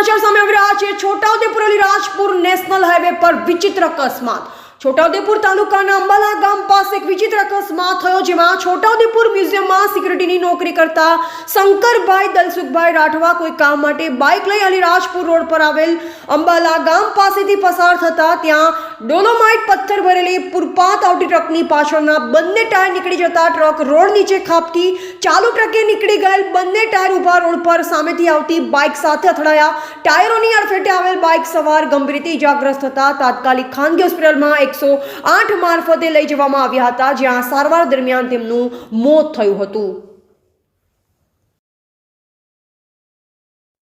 સમાચાર સામે આવી રહ્યા છે। છોટાઉદેપુર અલીરાજપુર નેશનલ હાઈવે પર વિચિત્ર અકસ્માત। છોટાઉદેપુર તાલુકાના અંબાલા ગામ પાસે એક વિચિત્ર અકસ્માત થયો, જેમાં છોટાઉદેપુર મ્યુઝિયમમાં સિક્યુરિટીની નોકરી કરતા શંકરભાઈ દલસુખભાઈ રાઠવા કોઈ કામ માટે બાઇક લઈ અલીરાજપુર રોડ પર આવેલ અંબાલા ગામ પાસેથી પસાર થતા ત્યાં ડોલોમાઇટ પથ્થર ભરેલી પૂરપાત આવતી ટ્રકની પાછળના બંને ટાયર નીકળી જતા ટ્રક રોડ નીચે ખાબકી ચાલુ ટ્રકે નીકળી ગયેલ બંને ટાયર ઉભા રોડ પર સામેથી આવતી બાઇક સાથે અથડાયા। ટાયરોની અડફેટે આવેલ બાઇક સવાર ગંભીર રીતે ઇજાગ્રસ્ત થતા તાત્કાલિક ખાનગી હોસ્પિટલમાં 108 મારફતે લઈ જવામાં આવ્યા હતા, જ્યાં સારવાર દરમિયાન તેમનું મોત થયું હતું।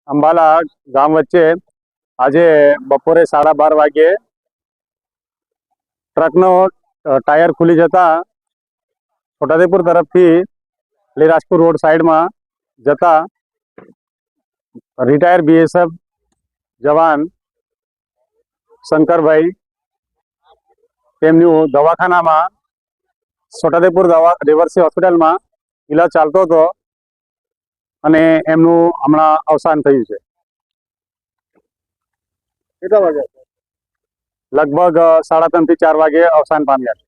અંબાલા ગામ વચ્ચે આજે બપોરે 12:30 વાગ્યે ટ્રકનો ટાયર ખુલી જતા છોટાઉદેપુર તરફથી અલીરાજપુર રોડ સાઈડમાં જતા રિટાયર BSF જવાન શંકરભાઈ તેમનું દવાખાનામાં છોટાઉદેપુર રિવર્સી હોસ્પિટલમાં ઇલાજ ચાલતો હતો અને એમનું હમણાં અવસાન થયું છે। કેટલા વાગ્યા? લગભગ 3:30 થી 4 વાગે અવસાન પામ્યા છે।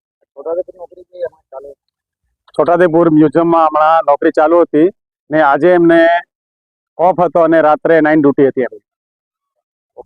છોટાઉદેપુર મ્યુઝિયમમાં હમણાં નોકરી ચાલુ હતી ને આજે એમને ઓફ હતો અને રાત્રે નાઇટ ડ્યુટી હતી એમની।